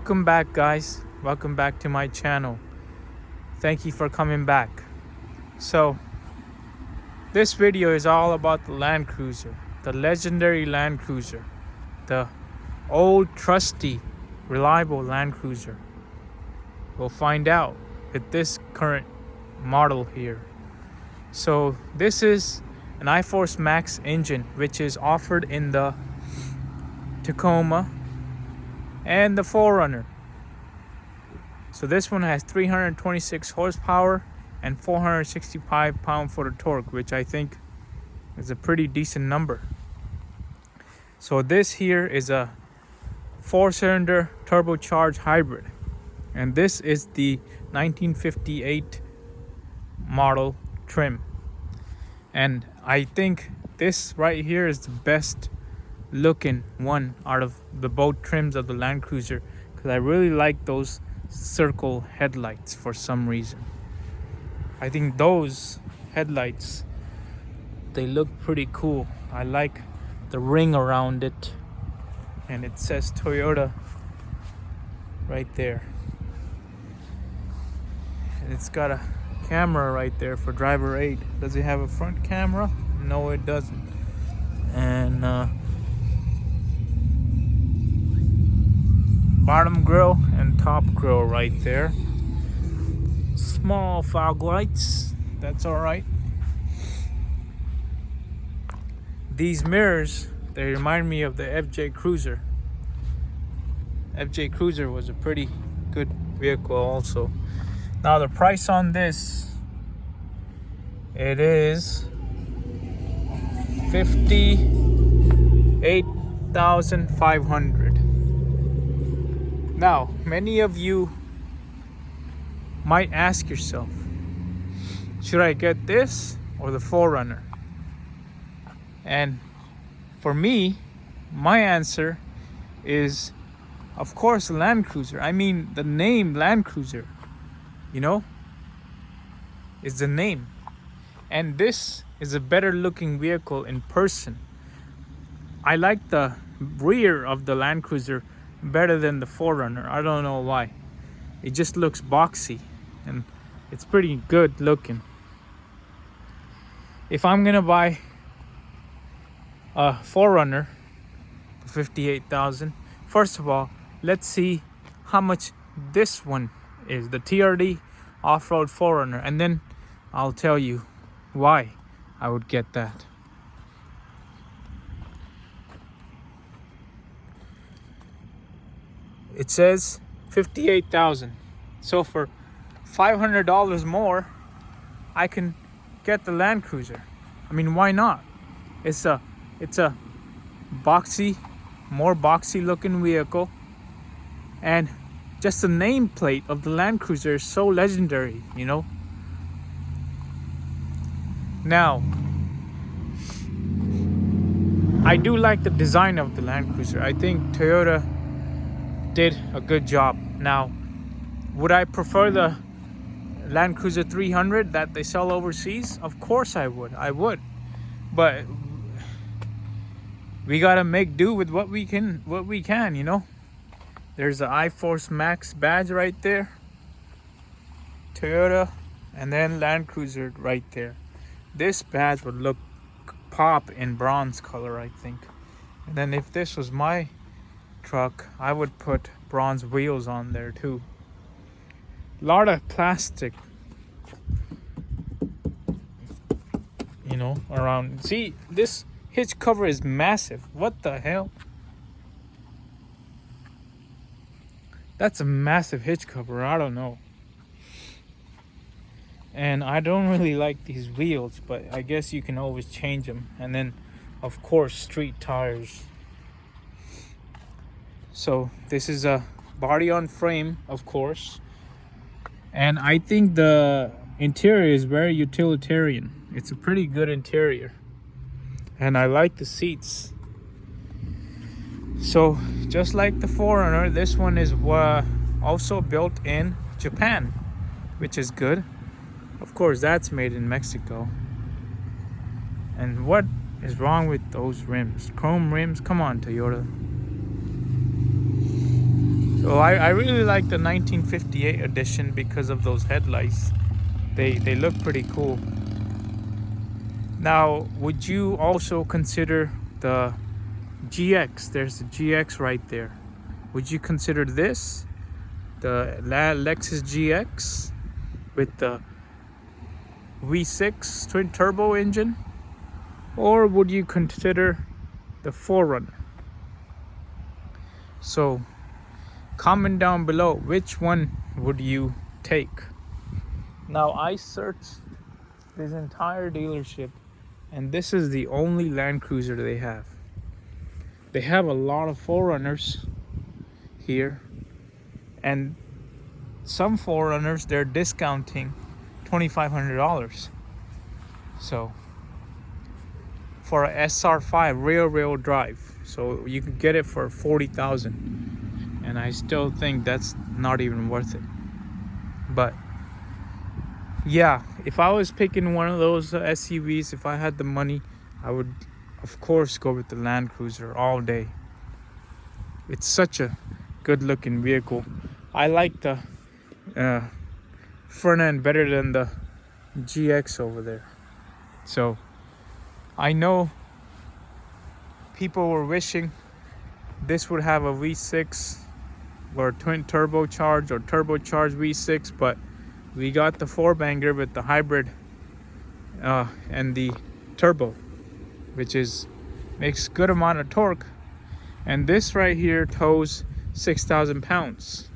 Welcome back, guys. Welcome back to my channel. Thank you for coming back. So this video is all about the Land Cruiser, the legendary Land Cruiser, the old trusty reliable Land Cruiser. We'll find out with this current model here. So this is an iForce Max engine, which is offered in the Tacoma and the 4Runner. So this one has 326 horsepower and 465 pound-foot of torque, which I think is a pretty decent number. So this here is a 4-cylinder turbocharged hybrid, and this is the 1958 model trim. And I think this right here is the best looking one out of the both trims of the Land Cruiser, because I really like those circle headlights for some reason. I think those headlights, they look pretty cool. I like the ring around it, and it says Toyota right there, and it's got a camera right there for driver aid. Does it have a front camera? No, it doesn't. And bottom grille and top grille right there. Small fog lights, that's all right. These mirrors, they remind me of the FJ Cruiser. FJ Cruiser was a pretty good vehicle also. Now the price on this, it is $58,500. Now, many of you might ask yourself, should I get this or the 4Runner? And for me, my answer is, of course, the Land Cruiser. I mean, the name Land Cruiser, you know, is the name. And this is a better looking vehicle in person. I like the rear of the Land Cruiser better than the 4Runner. I don't know why. It just looks boxy and it's pretty good looking. If I'm gonna buy a 4Runner for $58,000, first of all, let's see how much this one is, the TRD off-road 4Runner, and then I'll tell you why I would get that. It says $58,000. So for $500 more, I can get the Land Cruiser. I mean, why not? It's a boxy, more boxy looking vehicle, and just the nameplate of the Land Cruiser is so legendary, you know. Now, I do like the design of the Land Cruiser. I think Toyota did a good job. Now, would I prefer the Land Cruiser 300 that they sell overseas? Of course I would. But we gotta make do with what we can, you know. There's the iForce Max badge right there, Toyota, and then Land Cruiser right there. This badge would look pop in bronze color, I think. And then if this was my truck, I would put bronze wheels on there too. A lot of plastic, you know, around. See, this hitch cover is massive. What the hell? That's a massive hitch cover. I don't know. And I don't really like these wheels, but I guess you can always change them. And then, of course, street tires. So this is a body on frame, of course. And I think the interior is very utilitarian. It's a pretty good interior. And I like the seats. So just like the 4Runner, this one is also built in Japan, which is good. Of course, that's made in Mexico. And what is wrong with those rims? Chrome rims? Come on, Toyota. So I really like the 1958 edition because of those headlights. They look pretty cool. Now, would you also consider the GX? There's the GX right there. Would you consider this the Lexus GX with the V6 twin turbo engine, or would you consider the 4Runner? So comment down below, which one would you take? Now, I searched this entire dealership and this is the only Land Cruiser they have. They have a lot of 4Runners here, and some 4Runners they're discounting $2,500. So for a SR5 rear-wheel drive, so you could get it for $40,000, and I still think that's not even worth it. But yeah, if I was picking one of those SUVs, if I had the money, I would of course go with the Land Cruiser all day. It's such a good looking vehicle. I like the front end better than the GX over there. So I know people were wishing this would have a V6 or twin turbocharged or turbocharged V6, but we got the 4-banger with the hybrid and the turbo, which makes good amount of torque. And this right here tows 6,000 pounds.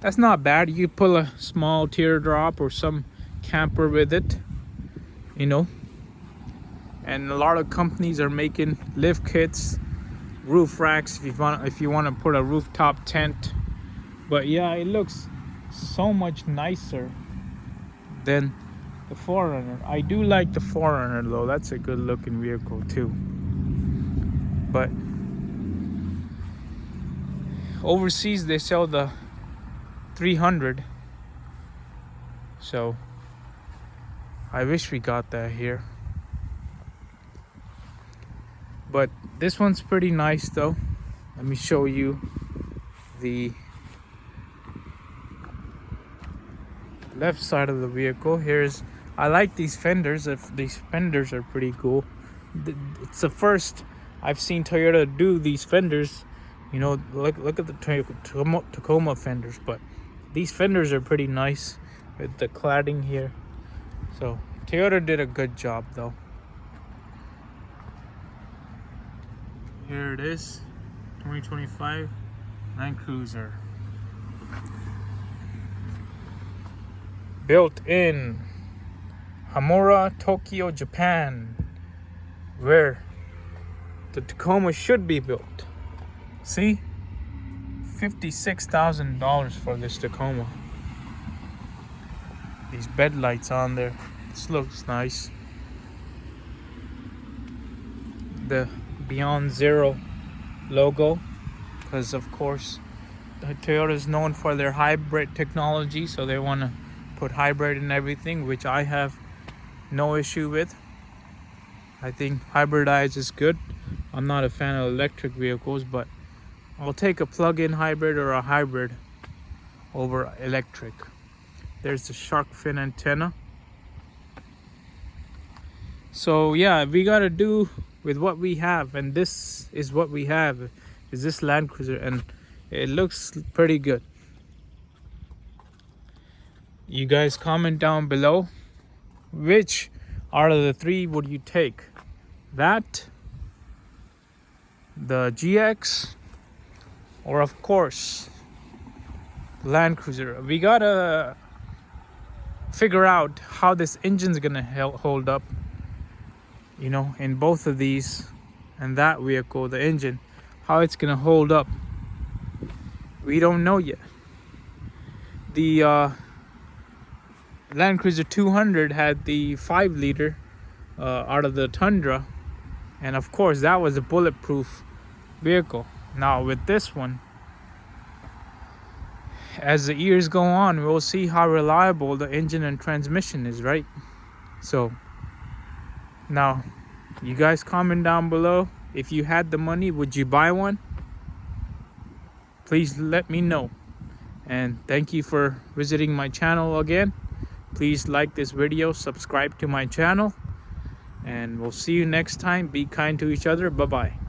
That's not bad. You pull a small teardrop or some camper with it, you know. And a lot of companies are making lift kits, roof racks if you want to put a rooftop tent. But yeah, it looks so much nicer than the 4Runner. I do like the 4Runner though. That's a good looking vehicle too. But overseas they sell the 300, so I wish we got that here. But this one's pretty nice though. Let me show you the left side of the vehicle. I like these fenders. These fenders are pretty cool. It's the first I've seen Toyota do these fenders. You know, look at the Tacoma fenders, but these fenders are pretty nice with the cladding here. So Toyota did a good job though. Here it is, 2025 Land Cruiser. Built in Hamura, Tokyo, Japan, where the Tacoma should be built. See? $56,000 for this Tacoma. These bed lights on there. This looks nice. The Beyond Zero logo, because of course Toyota is known for their hybrid technology, so they want to put hybrid in everything, which I have no issue with. I think hybridized is good. I'm not a fan of electric vehicles, but I'll take a plug-in hybrid or a hybrid over electric. There's the shark fin antenna. So yeah, we gotta do with what we have, and this is what we have, is this Land Cruiser, and it looks pretty good. You guys comment down below, which out of the three would you take? That, the GX, or of course Land Cruiser? We gotta figure out how this engine's gonna hold up, you know, in both of these and that vehicle. The engine, how it's gonna hold up, we don't know yet. The Land Cruiser 200 had the 5-liter out of the Tundra, and of course that was a bulletproof vehicle. Now with this one, as the years go on, we'll see how reliable the engine and transmission is, right? So now you guys comment down below, if you had the money, would you buy one? please let me know. And thank you for visiting my channel again. Please like this video, subscribe to my channel, and we'll see you next time. Be kind to each other. Bye bye.